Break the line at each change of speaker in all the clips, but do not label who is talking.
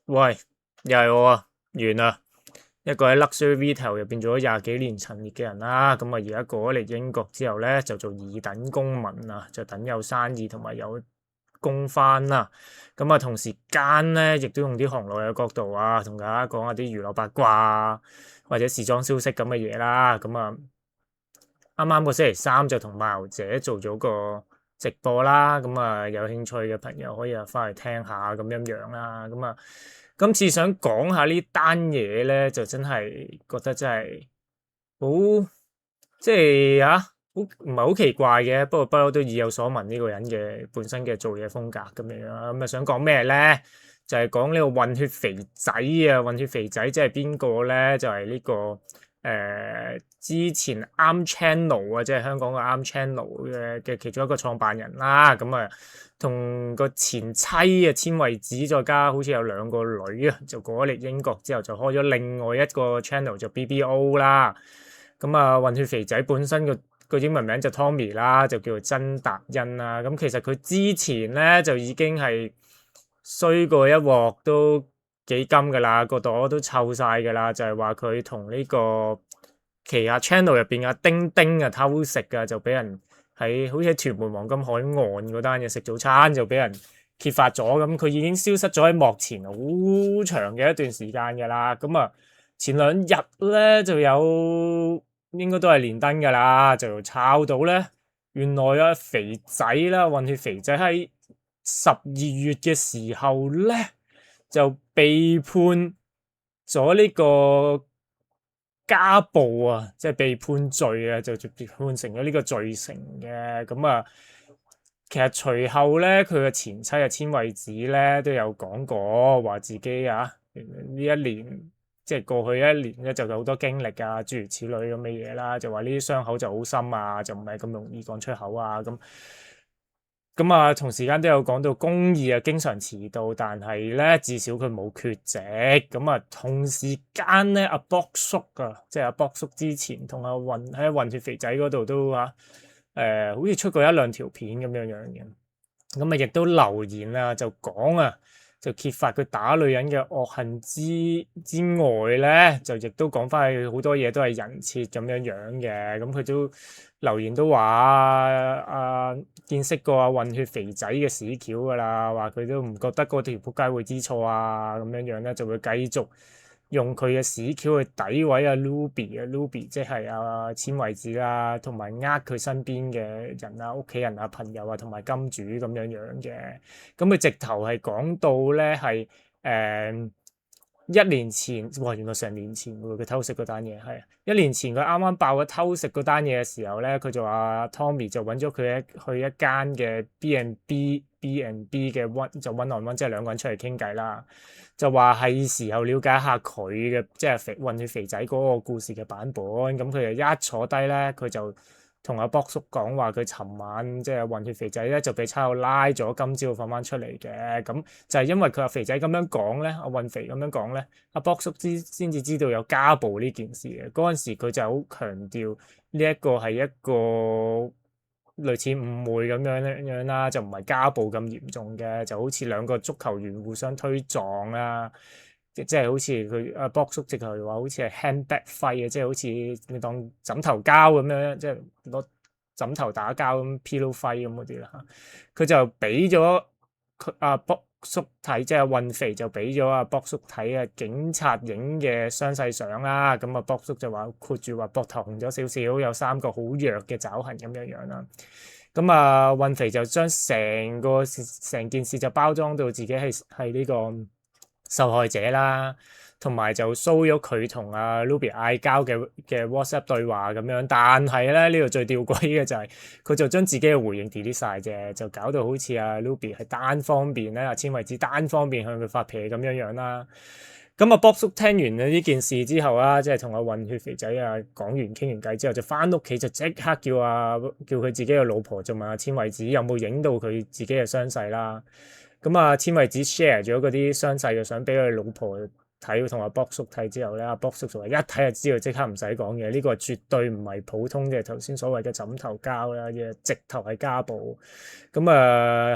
喂，又係我啊，完啦！一個喺 luxury retail 入邊做咗廿幾年陳列嘅人啦，咁啊而家過咗嚟英國之後咧，就做二等公民啊，就等有生意同埋有工返啦。咁啊同時間咧，亦都用啲行內嘅角度啊，同大家講下啲娛樂八卦啊，或者時裝消息咁嘅嘢啦。咁啊啱啱個星期三就同貓姐做咗個直播啦，咁啊有興趣嘅朋友可以翻去聽下咁樣樣啦。咁啊今次想講下呢單嘢咧，就真係覺得真係好即係好唔係好奇怪嘅。不過不嬲都意有所聞呢個人嘅本身嘅做嘢風格咁樣啦。咁啊想講咩咧？就係講呢個混血肥仔啊！混血肥仔即係邊個咧？就係呢個。之前啱 channel 啊，即係香港嘅啱 channel 嘅其中一個創辦人啦，咁啊同個前妻啊千惠子再加好似有兩個女啊，就過咗嚟英國之後就開咗另外一個 channel 就 BBO 啦。咁啊混血肥仔本身個英文名就 Tommy 啦，就叫做曾達恩啦。咁其實佢之前咧就已經係衰過一鑊都幾金噶啦，個朵都臭晒噶啦，就係話佢同呢個旗下 channel 入邊阿丁丁啊偷食噶，就俾人喺好似喺屯門黃金海岸嗰單嘢食早餐就俾人揭發咗，咁佢已經消失咗喺幕前好長嘅一段時間噶啦。咁啊前兩日咧就有應該都係連登噶啦，就抄到咧原來啊肥仔啦，混血肥仔喺12月嘅時候咧就被判咗呢個家暴啊，即係被判罪啊，就被判成咗呢個罪成嘅。咁啊，其實隨後咧，佢嘅前妻啊千惠子咧都有講過，話自己啊呢一年即係過去一年咧就有好多經歷啊，諸如此類咁嘅嘢啦，就話呢啲傷口就好深啊，就唔係咁容易講出口啊咁啊，同時間都有講到公義啊，經常遲到，但係咧至少佢冇缺席。咁啊，同時間咧，阿博叔啊，即係阿博叔之前同阿混血肥仔嗰度都好似出過一兩條片咁樣樣嘅。咁啊，亦都留言啊，就講啊，就揭發佢打女人嘅惡行之外咧，就亦都講翻佢好多嘢都係人設咁樣樣嘅。咁佢都留言都話見識過混血肥仔嘅屎橋噶啦，話佢都唔覺得嗰條仆街會知錯啊，咁樣樣咧就會繼續用佢嘅屎橋去詆毀阿 Ruby 即係千惠子啦，同埋佢身邊嘅人啊、屋企人啊、朋友啊，同埋金主咁樣樣嘅。咁佢直頭係講到咧係一年前，哇！原來成年前喎，佢偷食嗰單嘢係一年前佢啱啱爆咗偷食嗰單嘢嘅時候咧，佢就話 Tommy 就揾咗佢去一間嘅 B&B 嘅 one on one，即係兩個人出嚟傾偈啦，就話係時候了解下佢嘅即係混血肥仔嗰個故事嘅版本。咁佢就一坐低咧，佢就同阿博叔講話，佢尋晚即係混血肥仔咧就俾差佬拉咗，今朝放翻出嚟嘅。咁就係因為佢阿肥仔咁樣講咧，阿混肥咁樣講咧，阿博叔先至知道有家暴呢件事嘅。嗰陣時佢就好強調呢一個係一個類似誤會咁樣啦，就唔係家暴咁嚴重嘅，就好似兩個足球員互相推撞啊。即係好似佢阿博叔直頭話好似係 handbag fight 啊，即係好似你當枕頭交咁樣，即係攞枕頭打交咁 pillow fight 咁嗰啲啦嚇。佢就俾咗佢阿博叔睇，即係混肥就俾咗阿博叔睇啊警察影嘅傷勢相啦。咁啊博叔就話括住話膊頭紅咗少少，有3個好弱嘅爪痕咁樣樣啦。咁啊混肥就將成件事就包裝到自己係呢個受害者啦，同埋就 show 咗佢同阿 Ruby 嗌交嘅 WhatsApp 對話咁樣。但係咧呢度最吊詭嘅就係佢就將自己嘅回應 delete 晒啫，就搞到好似阿 Ruby 係單方面咧，阿千惠子單方面向佢發脾氣咁樣樣啦。咁啊，博叔聽完呢件事之後啊，即係同阿混血肥仔啊講完傾完偈之後，就翻屋企就即刻叫佢自己嘅老婆就問阿千惠子有冇影到佢自己嘅傷勢啦。咁啊，千惠子 share 咗嗰啲傷勢嘅相俾佢老婆睇同阿博叔睇之後咧，阿博叔就話一睇就知道，即刻唔使講嘢，呢個絕對唔係普通嘅頭先所謂嘅枕頭膠啦，嘅直頭係家暴。咁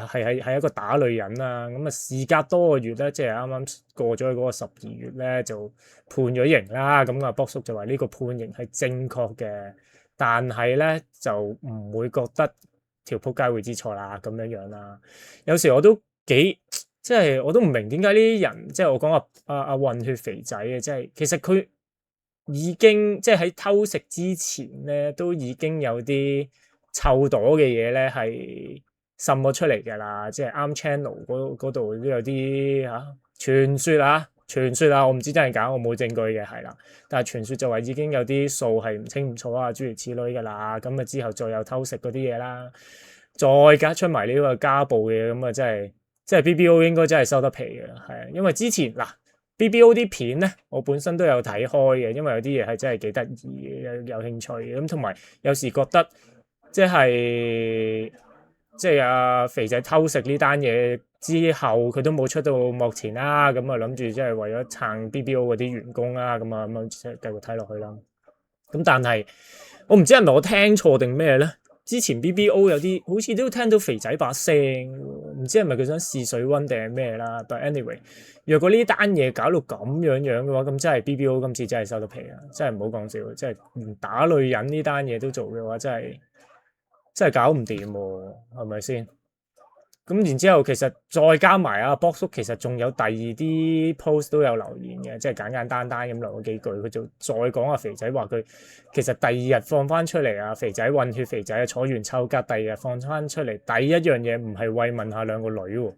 係一個打女人啦。咁事隔多個月咧，即係啱啱過咗去嗰個12月咧，就判咗刑啦。咁阿博叔就話呢個判刑係正確嘅，但係咧就唔會覺得條仆街會知錯啦咁樣啦。有時我都幾〜即係我都唔明點解呢啲人，即係我講阿混血肥仔嘅，即係其實佢已經即係喺偷食之前咧，都已經有啲臭朵嘅嘢咧係滲咗出嚟㗎啦。即係啱 channel 嗰度都有啲傳說啊，我唔知真係假，我冇證據嘅係啦。但係傳說就話已經有啲數係唔清唔楚啊，諸如此類㗎啦。咁啊之後再有偷食嗰啲嘢啦，再加出埋呢個家暴嘅咁啊，即係 BBO 應該真係收得皮嘅，係啊，因為之前嗱 BBO 啲片咧，我本身都有睇開嘅，因為有啲嘢係真係幾得意嘅，有興趣嘅。咁同埋有時覺得即係阿肥仔偷食呢單嘢之後，佢都冇出到幕前啦。咁啊諗住即係為咗撐 BBO 嗰啲員工啦，咁啊咁繼續睇落去啦。咁但係我唔知係咪我聽錯定咩咧？之前 BBO 有啲好似都聽到肥仔把聲，唔知係咪佢想試水溫定係咩啦。But anyway，若果呢單嘢搞到咁樣嘅話，咁真係 BBO 今次真係收得皮啊！真係唔好講笑，真係連打女人呢單嘢都做嘅話，真係搞唔掂喎，係咪先？咁然之後，其實再加埋阿博叔，其實仲有第二啲 post 都有留言嘅，即係簡單咁留咗幾句，佢就再講阿肥仔話佢其實第二日放翻出嚟啊，肥仔混血肥仔坐完臭格，第二日放翻出嚟，第一樣嘢唔係慰問下兩個女喎，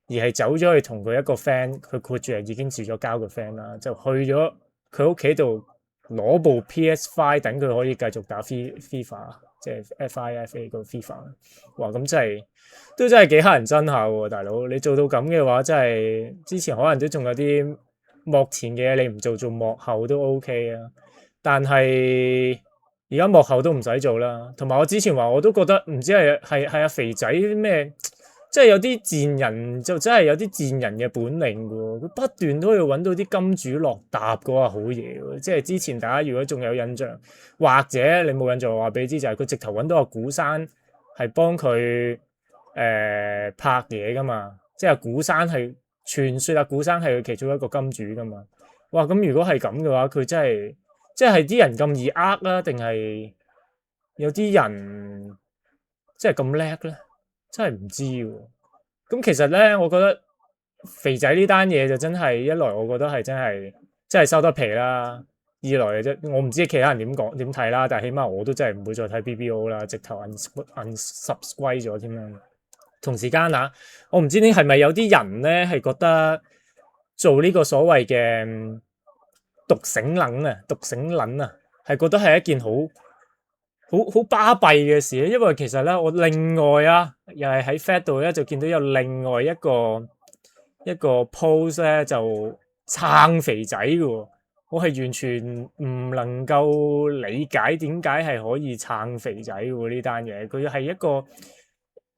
而係走咗去同佢一個 friend，佢括住係已經絕咗交嘅 friend 啦，就去咗佢屋企度攞部 PS5 等佢可以繼續打 FIFA， 即係 FIFA 個 FIFA。哇！咁真係幾乞人憎下喎，大佬！你做到咁嘅話，真係之前可能都仲有啲幕前嘅嘢，你唔做幕後都 OK 啊。但係而家幕後都唔使做啦。同埋我之前話我都覺得唔知係阿肥仔咩，即係有啲賤人就真係有啲賤人嘅本領嘅喎。佢不斷都要揾到啲金主落搭嗰個好嘢喎。即係之前大家如果仲有印象，或者你冇印象，我話俾你知就係佢直頭揾到阿古山係幫佢。拍嘢噶嘛，即係古山係傳說啊，古山係佢其中一個金主噶嘛。哇，咁如果係咁嘅話，佢真係即係啲人咁易呃啦，定係有啲人即係咁叻咧？真係唔知喎。咁其實咧，我覺得肥仔呢單嘢就真係一來，我覺得係真係收得皮啦。二來啫，我唔知其他人點睇啦，但係起碼我都真係唔會再睇 BBO 啦，直頭 unsubscribe 咗添啦。同時間啊，我唔知呢係咪有啲人咧係覺得做呢個所謂嘅獨醒撚啊，係覺得係一件好巴閉嘅事咧。因為其實咧，我另外啊，又係喺 Fed 度咧就見到有另外一個 post 咧就撐肥仔嘅，我係完全唔能夠理解點解係可以撐肥仔嘅呢單嘢。佢係一個。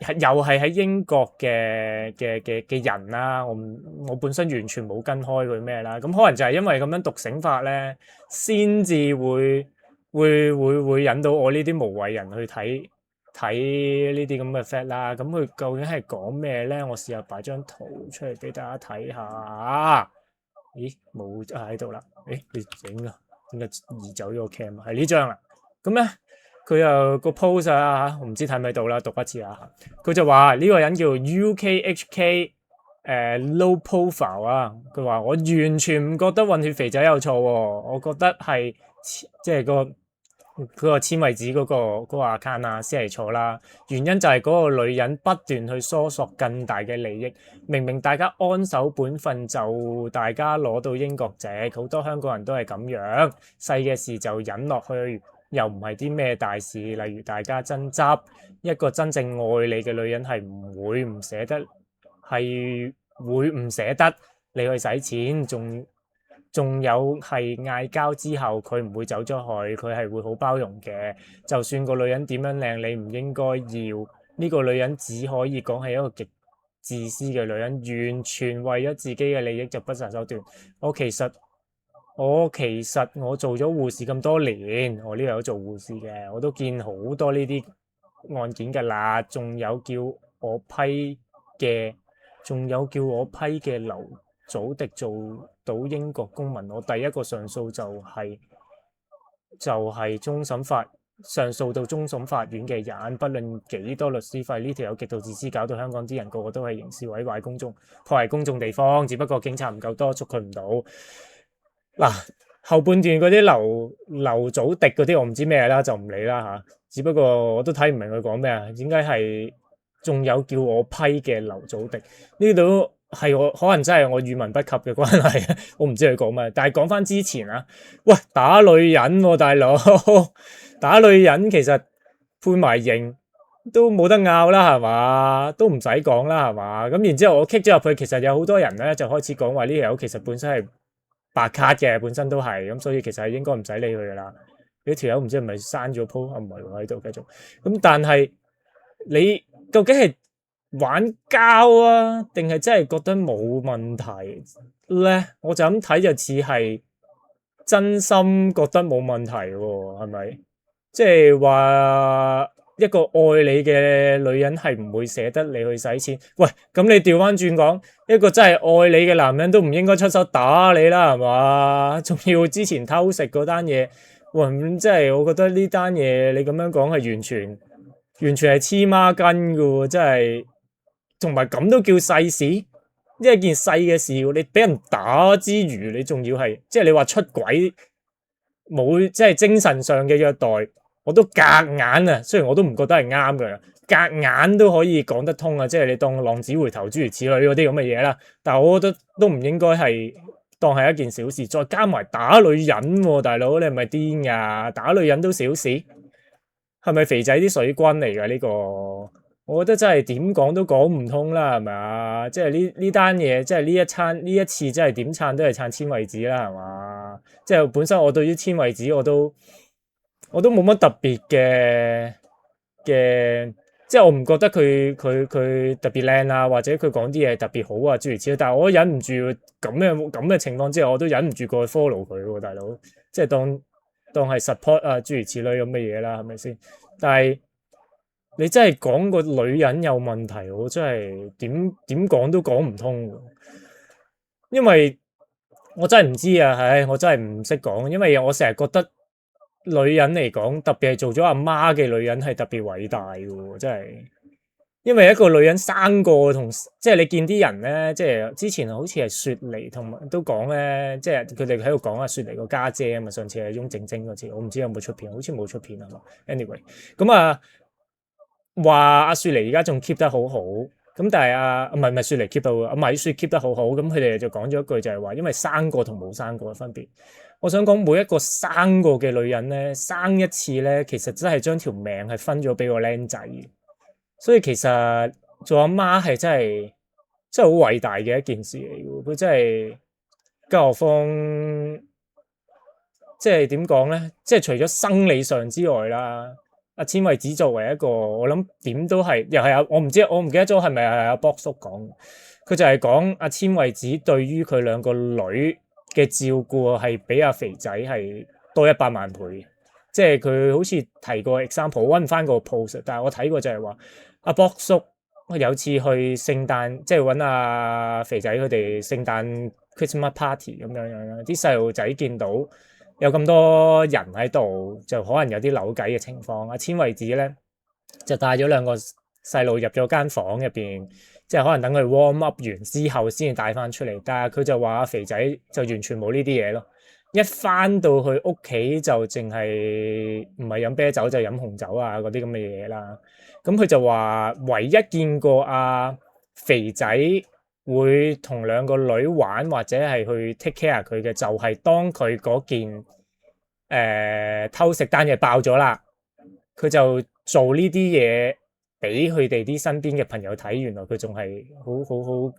又係喺英國嘅人啦，我本身完全冇跟開佢咩啦，咁可能就係因為咁樣獨醒法咧，先至會引到我呢啲無謂人去睇呢啲咁嘅 fact 啦。咁佢究竟係講咩咧？我試下擺張圖出嚟俾大家睇下。咦，冇喺度啦？誒，你整啊？點解移走咗個 cam？係呢張啦。咁咧。佢又個 post 啊，我唔知睇唔睇到啦，讀一次啊。佢就話呢個人叫 UKHK low profile 啊。佢話我完全唔覺得混血肥仔有錯喎，我覺得係即係佢個簽位子嗰個 account 啊先係錯啦。原因就係嗰個女人不斷去搜索更大嘅利益，明明大家安守本分就大家攞到英國籍，好多香港人都係咁樣，細嘅事就忍落去。又唔係啲咩大事，例如大家爭執，一個真正愛你嘅女人係唔會唔捨得，係會唔捨得你去使錢，仲有係嗌交之後佢唔會走咗去，佢係會好包容嘅。就算個女人點樣靚，你唔應該要呢個女人，只可以講係一個自私嘅女人，完全為咗自己嘅利益就不擇手段。我其實做咗護士咁多年，我呢度有做護士嘅，我都見好多呢啲案件㗎啦。仲有叫我批嘅劉祖迪做到英國公民，我第一個上訴就係終審法上訴到終審法院嘅人，不論幾多律師費，呢條友極度自私，搞到香港啲人個個都係刑事毀壞公眾、破壞公眾地方，只不過警察唔夠多，捉佢唔到。嗱，後半段嗰啲劉祖迪嗰啲我唔知咩啦，就唔理啦嚇。只不過我都睇唔明佢講咩啊？點解係仲有叫我批嘅劉祖迪？呢度係我可能真係我語文不及嘅關係，我唔知佢講咩。但係講翻之前啊，喂，打女人喎，大佬，打女人其實判埋刑都冇得拗啦，係嘛？都唔使講啦，係嘛？咁然之後我 kick 咗入去，其實有好多人咧就開始講話呢條友其實本身係白卡嘅，本身都係咁，所以其實應該唔使理佢噶啦。呢條友唔知係咪刪咗鋪啊？唔係喎，喺度繼續。咁但係你究竟係玩膠啊，定係真係覺得冇問題咧？我就咁睇就似係真心覺得冇問題喎，係咪？即係話一個愛你嘅女人係唔會捨得你去使錢。喂，咁你調翻轉講，一個真係愛你嘅男人都唔應該出手打你啦，係嘛？仲要之前偷食嗰單嘢，喂，咁即係我覺得呢單嘢你咁樣講係完全係黐孖筋㗎喎，真係，同埋咁都叫細事，呢係件細嘅事，你俾人打之餘，你仲要係即係你話出軌冇即係精神上嘅虐待。我都夾硬啊，雖然我都唔覺得係啱嘅，夾硬都可以講得通啊，即係你當浪子回頭諸如此類嗰啲咁嘅嘢啦。但係我覺得都唔應該係當係一件小事，再加埋打女人喎，大佬你係咪癲㗎？打女人都小事，係咪肥仔啲水軍嚟㗎呢個？我覺得真係點講都講唔通啦，係咪啊？即係呢單嘢，即係呢一次，真係點撐都係撐千惠子啦，係嘛？即係本身我對於千惠子我都冇乜特別嘅，即係我唔覺得佢特別靚啊，或者佢講啲嘢特別好啊，諸如此類。但係我忍唔住咁嘅情況之下，我都忍唔住過去 follow 佢喎，大佬，即係當係 support 啊，諸如此類咁嘅嘢啦，係咪先？但係你真係講個女人有問題，我真係點講都講唔通，因為我真係唔知啊，我真係唔識講，因為我成日覺得。女人嚟講，特別係做咗阿媽嘅女人係特別偉大嘅喎，真係。因為一個女人生過同，即係你見啲人咧，即係之前好似係雪梨同埋都講咧，即係佢哋喺度講阿雪梨個家姐啊嘛，上次係翁靜晶嗰次，我唔知有冇出片，好似冇出片啊嘛。Anyway，咁啊話阿雪梨而家仲 keep 得好好，咁但係唔係雪梨 keep 到阿米雪 keep 得好好，咁佢哋就講咗一句就係話，因為生過同冇生過嘅分別。我想講每一個生過嘅女人咧，生一次咧，其實真係將條命係分咗俾個僆仔，所以其實做阿媽係真係好偉大嘅一件事嚟嘅。佢真係，更何況即係點講咧？即係除咗生理上之外啦，阿千惠子作為一個，我諗點都係又係我唔記得咗係咪係阿博叔講，佢就係講阿千惠子對於佢兩個女嘅照顧係比阿肥仔係多100萬倍，即係佢好似提過 example， 揾唔翻個 post， 但係我睇過就係話阿博叔有次去聖誕，即係揾阿肥仔佢哋聖誕 Christmas party 咁樣，啲細路仔見到有咁多人喺度，就可能有啲扭計嘅情況。阿千惠子咧就帶咗兩個細路入咗間房入邊。即係可能等佢 warm up 完之後先至帶翻出嚟，但係佢就話肥仔就完全冇呢啲嘢咯。一翻到去屋企就淨係唔係飲啤酒就飲紅酒啊嗰啲咁嘅嘢啦。咁佢就話唯一見過阿肥仔會同兩個女玩或者係去 take care 佢嘅，就係當佢嗰件偷食單嘢爆咗啦，佢就做呢啲嘢。俾佢哋啲身邊嘅朋友睇，原來佢仲係好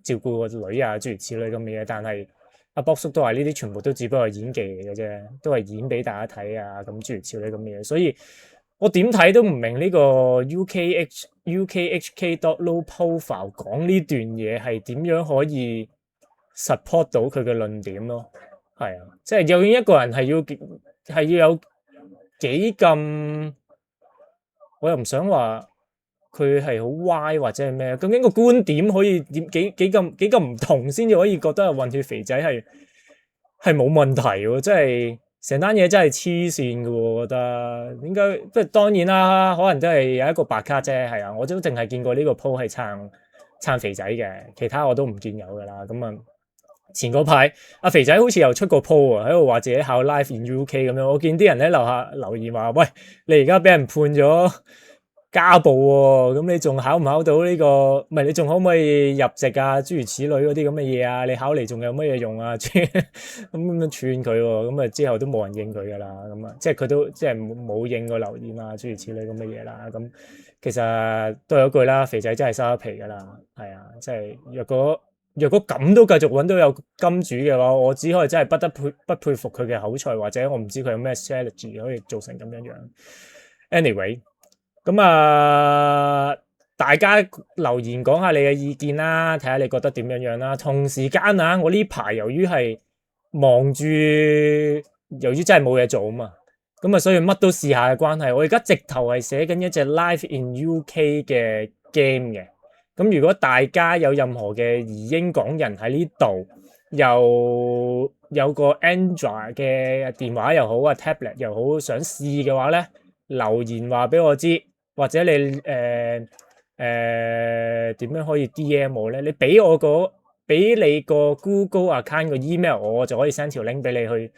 照顧個女啊，諸如此類咁嘅嘢。但係阿博叔都話呢啲全部都只不過係演技嚟嘅啫，都係演俾大家睇啊，咁諸如此類咁嘅嘢。所以我點睇都唔明呢個 UKHK dot low profile 講呢段嘢係點樣可以 support 到佢嘅論點咯。係啊，即係究竟一個人係要有幾咁，我又唔想話佢係好歪或者係咩，究竟個觀點可以點幾咁唔同先至可以覺得混血肥仔係冇問題喎，即係成單嘢真係黐線嘅喎，我覺得應該即係當然啦，可能真係有一個白卡啫，係啊，我都淨係見過呢個 po 係撐肥仔嘅，其他我都唔見有㗎啦。咁啊，前嗰排阿肥仔好似又出個 po 啊，喺度話自己考 Life in UK 咁樣，我見啲人喺樓下留言話：喂，你而家俾人判咗家暴喎，咁你仲考唔考到呢個？唔係你仲可唔可以入籍啊？諸如此類嗰啲咁嘅嘢啊，你考嚟仲有乜嘢用啊？咁樣串佢喎，咁啊之後都冇人應佢噶啦，咁啊即係佢都即係冇應個留言啊，諸如此類咁嘅嘢啦。咁其實都有一句啦，肥仔真係收得皮噶啦，係啊，即係若果咁都繼續揾到有金主嘅話，我只可以真係不佩服佢嘅口才，或者我唔知佢有咩 strategy 可以做成咁樣樣。Anyway。咁啊，大家留言講下你嘅意見啦，睇下你覺得點樣樣啦。同時間啊，我呢排由於係忙住，由於真係冇嘢做啊嘛，咁啊，所以乜都試下嘅關係，我而家直頭係寫緊一隻 Life in UK 嘅 game 嘅。咁如果大家有任何嘅移英港人喺呢度，又有個 Android 嘅電話又好啊 tablet 又好，想試嘅話咧，留言話俾我知。或者你點樣可以 DM 我咧？你俾你個 Google account 個 email，我就可以 send 條 link 俾你去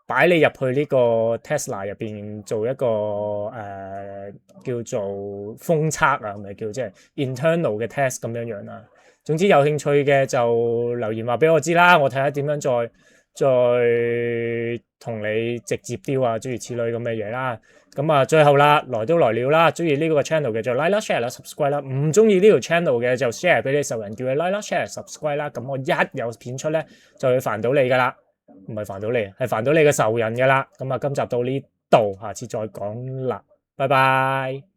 擺你入去呢個 Tesla 入邊做一個叫做封測啊，係咪叫即係 internal 嘅 test 咁樣樣啦。總之有興趣嘅就留言話俾我知啦，我睇下點樣再同你直接丟啊，諸如此類咁嘅嘢啦。咁啊，最後啦，來都來了啦，中意呢個 channel 嘅就 like 啦、share 啦、subscribe 啦，唔中意呢條 channel 嘅就 share 俾你仇人，叫你 like 啦、share、subscribe 啦。咁我一有片出咧，就會煩到你噶啦，唔係煩到你，係煩到你嘅仇人噶啦。咁啊，今集到呢度，下次再講啦，拜拜。